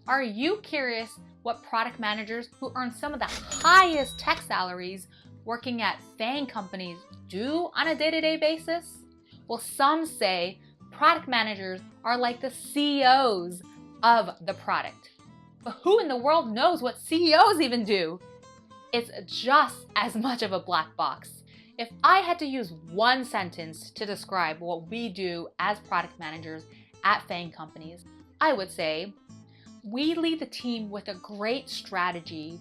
Are you curious what product managers who earn some of the highest tech salaries working at FAANG companies do on a day-to-day basis? Well, some say product managers are like the CEOs of the product. But who in the world knows what CEOs even do? It's just as much of a black box. If I had to use one sentence to describe what we do as product managers at FAANG companies, I would say, we lead the team with a great strategy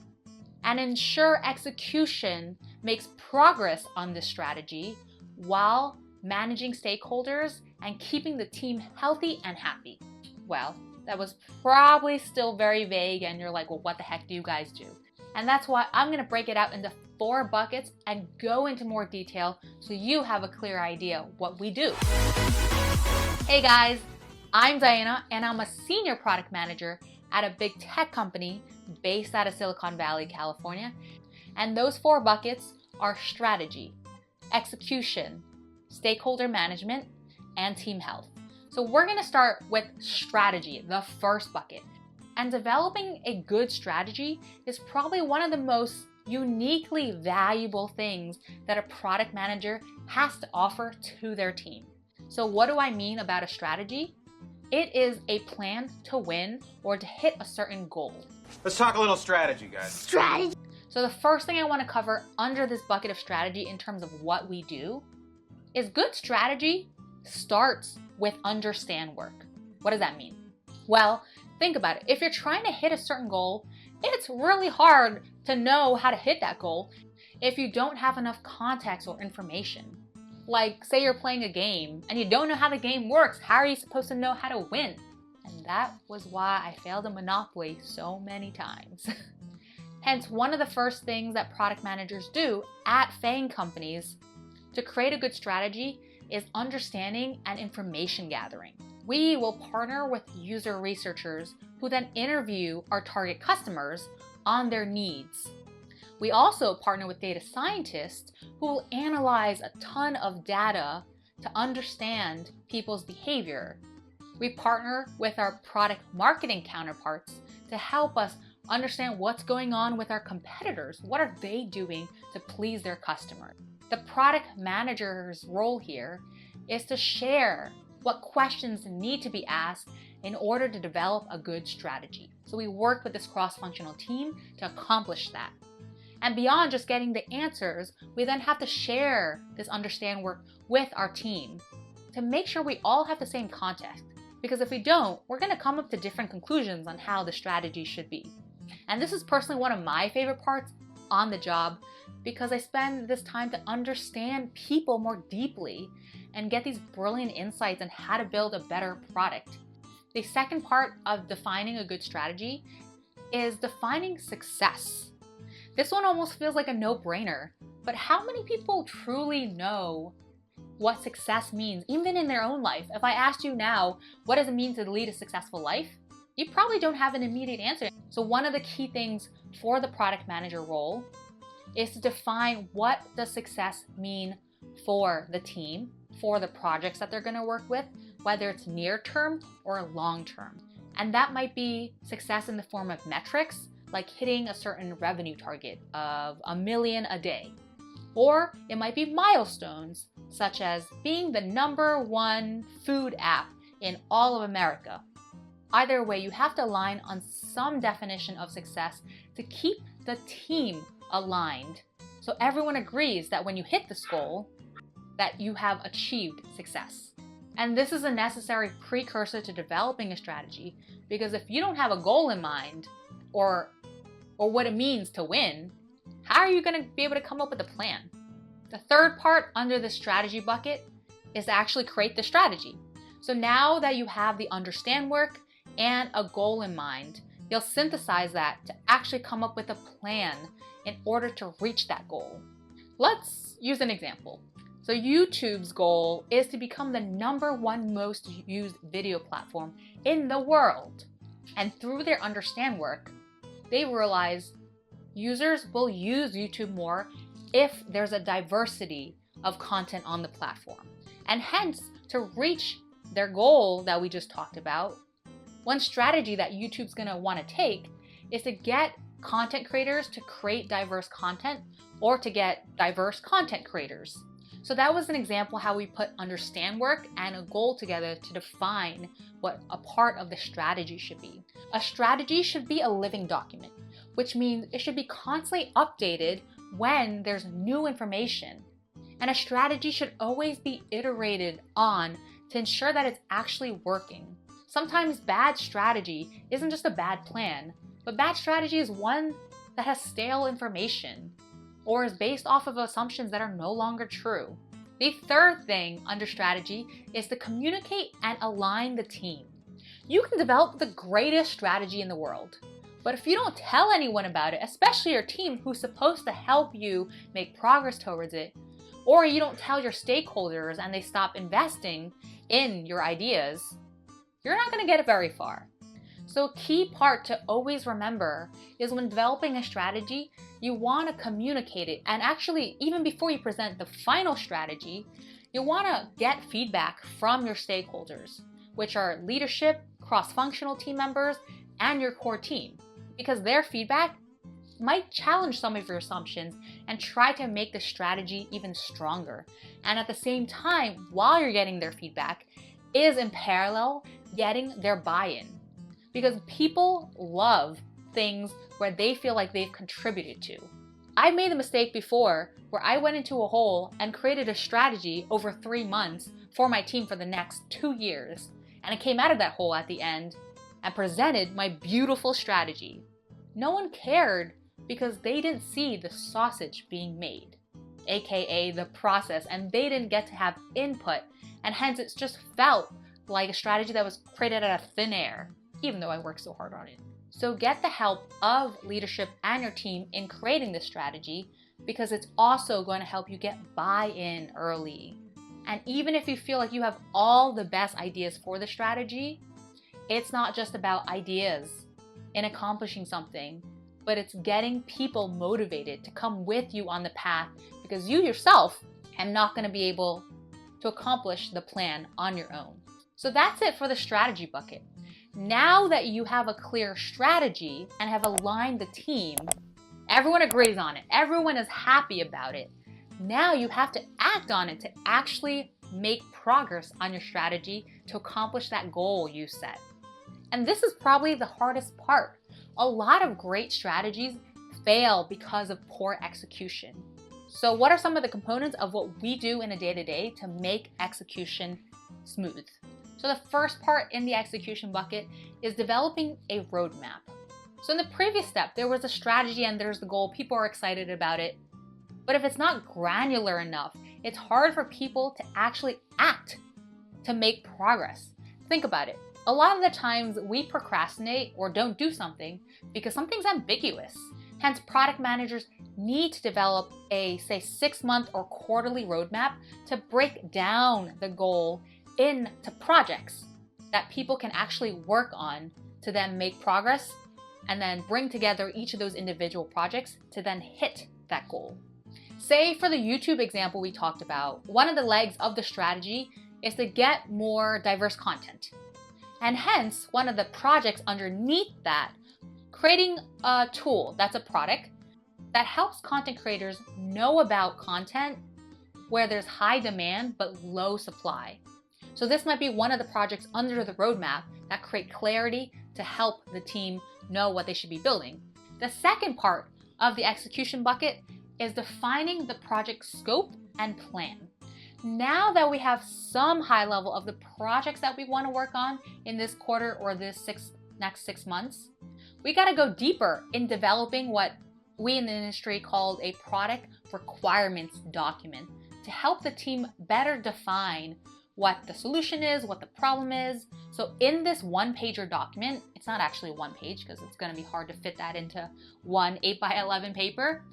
and ensure execution makes progress on this strategy while managing stakeholders and keeping the team healthy and happy. Well, that was probably still very vague and you're like, well, what the heck do you guys do? And that's why I'm gonna break it out into 4 buckets and go into more detail so you have a clear idea what we do. Hey guys, I'm Diana and I'm a senior product manager at a big tech company based out of Silicon Valley, California. And those 4 buckets are strategy, execution, stakeholder management, and team health. So we're gonna start with strategy, the first bucket. And developing a good strategy is probably one of the most uniquely valuable things that a product manager has to offer to their team. So what do I mean about a strategy? It is a plan to win or to hit a certain goal. Let's talk a little strategy, guys. Strategy. So the first thing I want to cover under this bucket of strategy in terms of what we do is good strategy starts with understand work. What does that mean? Well, think about it. If you're trying to hit a certain goal, it's really hard to know how to hit that goal if you don't have enough context or information. Like, say you're playing a game and you don't know how the game works. How are you supposed to know how to win? And that was why I failed at Monopoly so many times. Hence, one of the first things that product managers do at FAANG companies to create a good strategy is understanding and information gathering. We will partner with user researchers who then interview our target customers on their needs. We also partner with data scientists who will analyze a ton of data to understand people's behavior. We partner with our product marketing counterparts to help us understand what's going on with our competitors. What are they doing to please their customers? The product manager's role here is to share what questions need to be asked in order to develop a good strategy. So we work with this cross-functional team to accomplish that. And beyond just getting the answers, we then have to share this understand work with our team to make sure we all have the same context. Because if we don't, we're gonna come up to different conclusions on how the strategy should be. And this is personally one of my favorite parts on the job because I spend this time to understand people more deeply and get these brilliant insights on how to build a better product. The second part of defining a good strategy is defining success. This one almost feels like a no-brainer, but how many people truly know what success means, even in their own life? If I asked you now, what does it mean to lead a successful life? You probably don't have an immediate answer. So one of the key things for the product manager role is to define what does success mean for the team, for the projects that they're gonna work with, whether it's near term or long term. And that might be success in the form of metrics, like hitting a certain revenue target of $1 million a day. Or it might be milestones, such as being the #1 food app in all of America. Either way, you have to align on some definition of success to keep the team aligned. So everyone agrees that when you hit this goal, that you have achieved success. And this is a necessary precursor to developing a strategy, because if you don't have a goal in mind or what it means to win, how are you going to be able to come up with a plan? The third part under the strategy bucket is to actually create the strategy. So now that you have the understand work and a goal in mind, you'll synthesize that to actually come up with a plan in order to reach that goal. Let's use an example. So YouTube's goal is to become the #1 most used video platform in the world. And through their understand work, they realize users will use YouTube more if there's a diversity of content on the platform. And hence, to reach their goal that we just talked about, One strategy that YouTube's gonna wanna take is to get content creators to create diverse content or to get diverse content creators. So that was an example how we put understand work and a goal together to define what a part of the strategy should be. A strategy should be a living document, which means it should be constantly updated when there's new information. And a strategy should always be iterated on to ensure that it's actually working. Sometimes bad strategy isn't just a bad plan, but bad strategy is one that has stale information or is based off of assumptions that are no longer true. The third thing under strategy is to communicate and align the team. You can develop the greatest strategy in the world, but if you don't tell anyone about it, especially your team who's supposed to help you make progress towards it, or you don't tell your stakeholders and they stop investing in your ideas, you're not going to get it very far. So a key part to always remember is when developing a strategy, you want to communicate it. And actually, even before you present the final strategy, you want to get feedback from your stakeholders, which are leadership, cross-functional team members, and your core team. Because their feedback might challenge some of your assumptions and try to make the strategy even stronger. And at the same time, while you're getting their feedback, is in parallel getting their buy-in. Because people love things where they feel like they've contributed to. I've made the mistake before where I went into a hole and created a strategy over 3 months for my team for the next 2 years. And I came out of that hole at the end and presented my beautiful strategy. No one cared because they didn't see the sausage being made, aka the process, and they didn't get to have input, and hence it's just felt like a strategy that was created out of thin air, even though I worked so hard on it. So get the help of leadership and your team in creating this strategy because it's also going to help you get buy-in early. And even if you feel like you have all the best ideas for the strategy, it's not just about ideas in accomplishing something, but it's getting people motivated to come with you on the path because you yourself are not going to be able to accomplish the plan on your own. So that's it for the strategy bucket. Now that you have a clear strategy and have aligned the team, everyone agrees on it, everyone is happy about it. Now you have to act on it to actually make progress on your strategy to accomplish that goal you set. And this is probably the hardest part. A lot of great strategies fail because of poor execution. So what are some of the components of what we do in a day-to-day to make execution smooth? So the first part in the execution bucket is developing a roadmap. So in the previous step, there was a strategy and there's the goal. People are excited about it. But if it's not granular enough, it's hard for people to actually act to make progress. Think about it. A lot of the times we procrastinate or don't do something because something's ambiguous. Hence, product managers need to develop a, say, 6-month or quarterly roadmap to break down the goal into projects that people can actually work on to then make progress and then bring together each of those individual projects to then hit that goal. Say for the YouTube example we talked about, one of the legs of the strategy is to get more diverse content. And hence, one of the projects underneath that, creating a tool that's a product that helps content creators know about content where there's high demand but low supply. So this might be one of the projects under the roadmap that create clarity to help the team know what they should be building. The second part of the execution bucket is defining the project scope and plan. Now that we have some high level of the projects that we want to work on in this quarter or this next 6 months, we got to go deeper in developing what we in the industry called a product requirements document to help the team better define what the solution is, what the problem is. So in this 1-pager document, it's not actually 1 page because it's going to be hard to fit that into one 8x11 paper,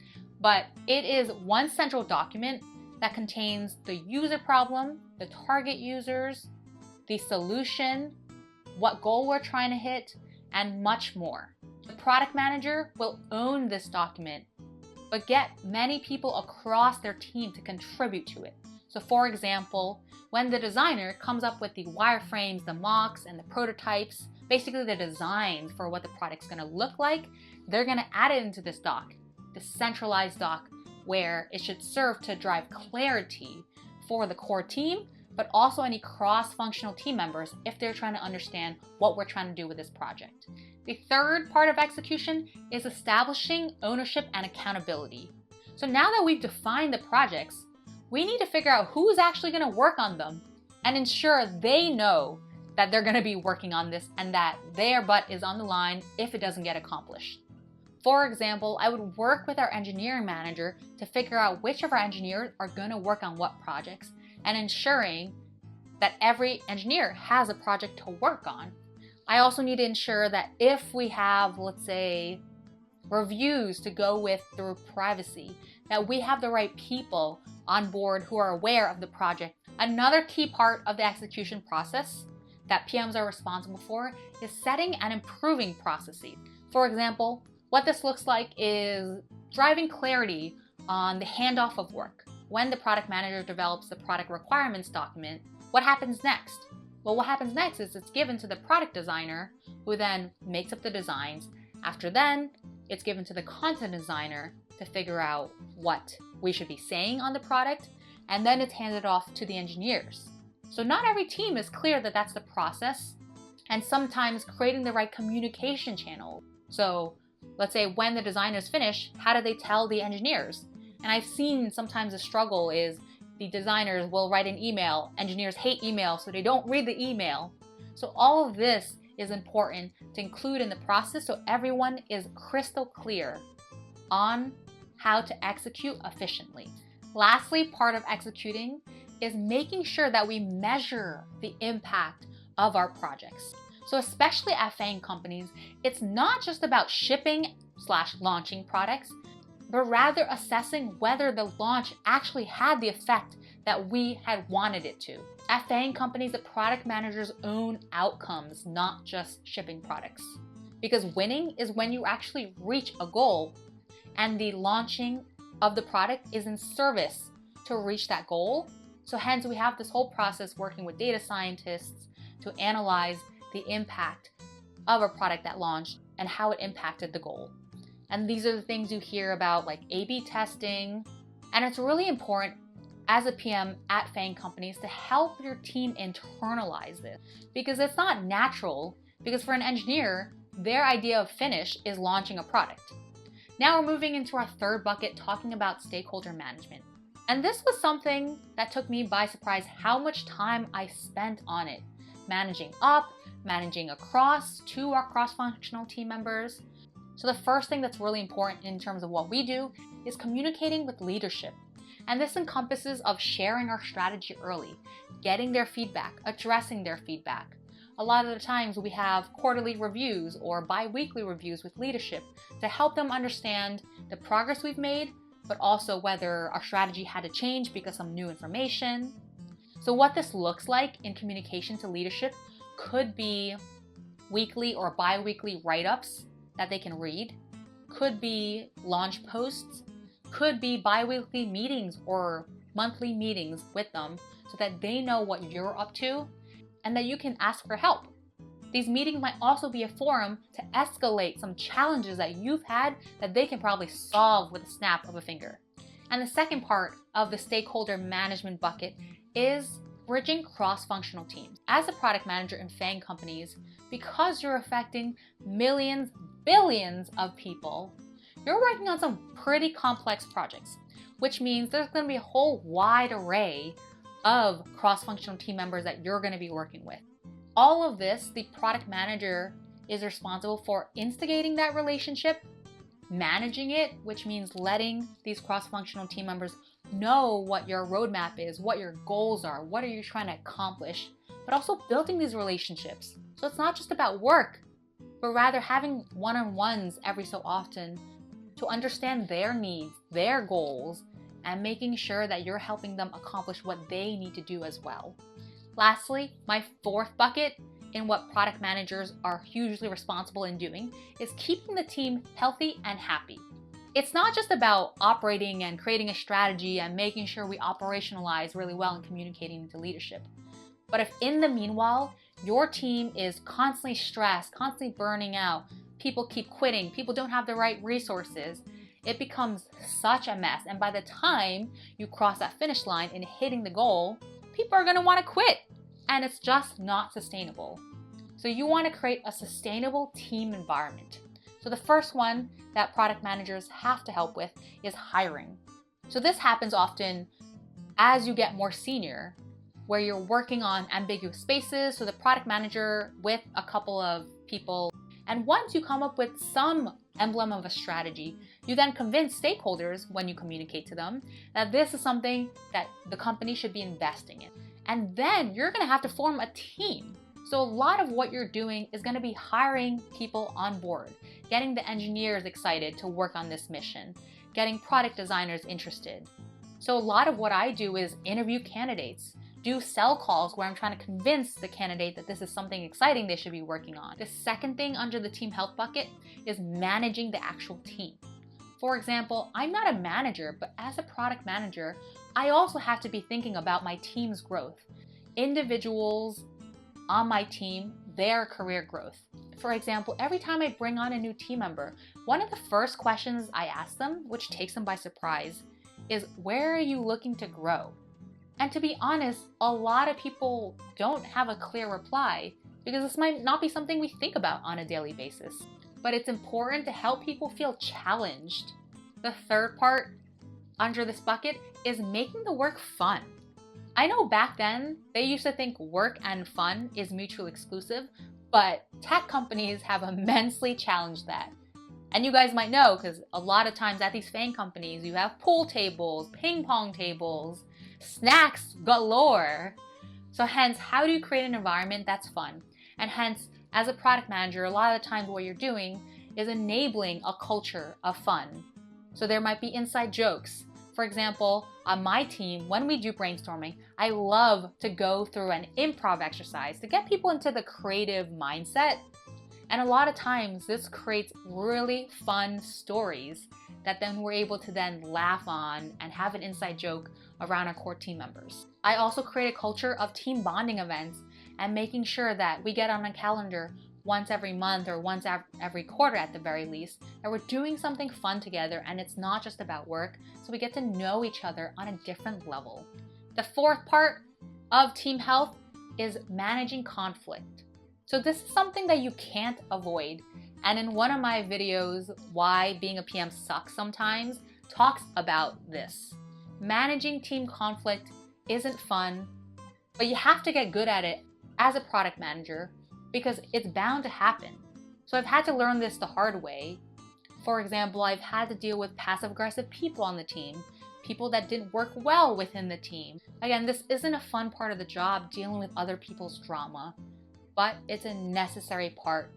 but it is one central document that contains the user problem, the target users, the solution, what goal we're trying to hit, and much more. The product manager will own this document, but get many people across their team to contribute to it. So for example, when the designer comes up with the wireframes, the mocks, and the prototypes basically the designs for what the product's gonna look like, they're gonna add it into this doc, the centralized doc, where it should serve to drive clarity for the core team, but also any cross-functional team members if they're trying to understand what we're trying to do with this project. The third part of execution is establishing ownership and accountability. So now that we've defined the projects, we need to figure out who's actually going to work on them and ensure they know that they're going to be working on this and that their butt is on the line if it doesn't get accomplished. For example, I would work with our engineering manager to figure out which of our engineers are going to work on what projects and ensuring that every engineer has a project to work on. I also need to ensure that if we have, let's say, reviews to go with through privacy, that we have the right people on board who are aware of the project. Another key part of the execution process that PMs are responsible for is setting and improving processes. For example, what this looks like is driving clarity on the handoff of work. When the product manager develops the product requirements document, what happens next? Well, what happens next is it's given to the product designer, who then makes up the designs. After then, it's given to the content designer to figure out what we should be saying on the product, and then it's handed off to the engineers. So not every team is clear that that's the process, and sometimes creating the right communication channel. So let's say when the design is finished, how do they tell the engineers? And I've seen sometimes the struggle is the designers will write an email. Engineers hate email, so they don't read the email. So all of this is important to include in the process so everyone is crystal clear on how to execute efficiently. Lastly, part of executing is making sure that we measure the impact of our projects. So especially at FAANG companies, it's not just about shipping/launching products, but rather assessing whether the launch actually had the effect that we had wanted it to. At FAANG companies, the product managers own outcomes, not just shipping products. Because winning is when you actually reach a goal, and the launching of the product is in service to reach that goal. So hence we have this whole process working with data scientists to analyze the impact of a product that launched and how it impacted the goal. And these are the things you hear about, like A/B testing. And it's really important as a PM at FAANG companies to help your team internalize this, because it's not natural, because for an engineer, their idea of finish is launching a product. Now we're moving into our third bucket, talking about stakeholder management. And this was something that took me by surprise, how much time I spent on it. Managing up, managing across to our cross-functional team members. So the first thing that's really important in terms of what we do is communicating with leadership. And this encompasses of sharing our strategy early, getting their feedback, addressing their feedback. A lot of the times we have quarterly reviews or bi-weekly reviews with leadership to help them understand the progress we've made, but also whether our strategy had to change because of some new information. So what this looks like in communication to leadership could be weekly or bi-weekly write-ups that they can read, could be launch posts, could be bi-weekly meetings or monthly meetings with them so that they know what you're up to and that you can ask for help. These meetings might also be a forum to escalate some challenges that you've had that they can probably solve with a snap of a finger. And the second part of the stakeholder management bucket is bridging cross-functional teams. As a product manager in FAANG companies, because you're affecting millions, billions of people, you're working on some pretty complex projects, which means there's going to be a whole wide array of cross-functional team members that you're going to be working with. All of this, the product manager is responsible for instigating that relationship, managing it, which means letting these cross-functional team members know what your roadmap is, what your goals are, what are you trying to accomplish, but also building these relationships. So it's not just about work, but rather having one-on-ones every so often to understand their needs, their goals, and making sure that you're helping them accomplish what they need to do as well. Lastly, my fourth bucket in what product managers are hugely responsible in doing is keeping the team healthy and happy. It's not just about operating and creating a strategy and making sure we operationalize really well and communicating to leadership. But if in the meanwhile, your team is constantly stressed, constantly burning out, people keep quitting, people don't have the right resources, it becomes such a mess. And by the time you cross that finish line in hitting the goal, people are going to want to quit. And it's just not sustainable. So you want to create a sustainable team environment. So the first one that product managers have to help with is hiring. So this happens often as you get more senior, where you're working on ambiguous spaces, so the product manager with a couple of people. And once you come up with some emblem of a strategy, you then convince stakeholders when you communicate to them that this is something that the company should be investing in. And then you're going to have to form a team. So a lot of what you're doing is going to be hiring people on board, getting the engineers excited to work on this mission, getting product designers interested. So a lot of what I do is interview candidates, do sell calls where I'm trying to convince the candidate that this is something exciting they should be working on. The second thing under the team health bucket is managing the actual team. For example, I'm not a manager, but as a product manager, I also have to be thinking about my team's growth. Individuals on my team, their career growth. For example, every time I bring on a new team member, one of the first questions I ask them, which takes them by surprise, is where are you looking to grow? And to be honest, a lot of people don't have a clear reply because this might not be something we think about on a daily basis. But it's important to help people feel challenged. The third part under this bucket is making the work fun. I know back then, they used to think work and fun is mutually exclusive, but tech companies have immensely challenged that. And you guys might know, because a lot of times at these FAANG companies, you have pool tables, ping pong tables, snacks galore. So hence, how do you create an environment that's fun? And hence, as a product manager, a lot of the times what you're doing is enabling a culture of fun. So there might be inside jokes. For example, on my team, when we do brainstorming, I love to go through an improv exercise to get people into the creative mindset. And a lot of times this creates really fun stories that then we're able to then laugh on and have an inside joke around our core team members. I also create a culture of team bonding events and making sure that we get on a calendar once every month or once every quarter at the very least, that we're doing something fun together and it's not just about work, so we get to know each other on a different level. The fourth part of team health is managing conflict. So this is something that you can't avoid. And in one of my videos, Why Being a PM Sucks Sometimes, talks about this. Managing team conflict isn't fun, but you have to get good at it as a product manager because it's bound to happen. So I've had to learn this the hard way. For example, I've had to deal with passive-aggressive people on the team, people that didn't work well within the team. Again, this isn't a fun part of the job, dealing with other people's drama, but it's a necessary part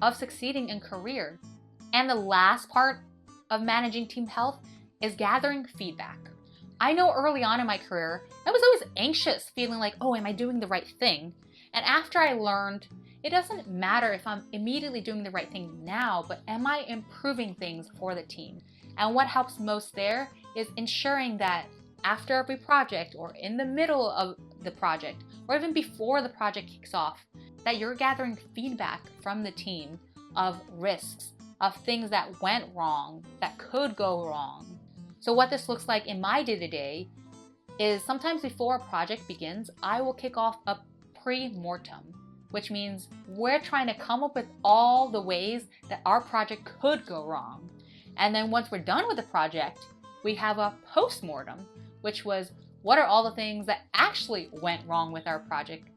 of succeeding in career. And the last part of managing team health is gathering feedback. I know early on in my career, I was always anxious, feeling like, oh, am I doing the right thing? And after I learned, it doesn't matter if I'm immediately doing the right thing now, but am I improving things for the team? And what helps most there is ensuring that after every project or in the middle of the project, or even before the project kicks off, that you're gathering feedback from the team of risks, of things that went wrong, that could go wrong. So what this looks like in my day-to-day is sometimes before a project begins, I will kick off a pre-mortem, which means we're trying to come up with all the ways that our project could go wrong. And then once we're done with the project, we have a post-mortem, which was what are all the things that actually went wrong with our project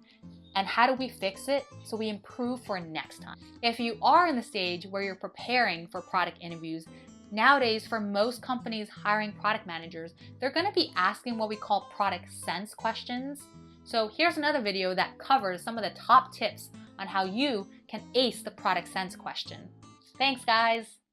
and how do we fix it so we improve for next time. If you are in the stage where you're preparing for product interviews, nowadays for most companies hiring product managers, they're going to be asking what we call product sense questions. So here's another video that covers some of the top tips on how you can ace the product sense question. Thanks, guys.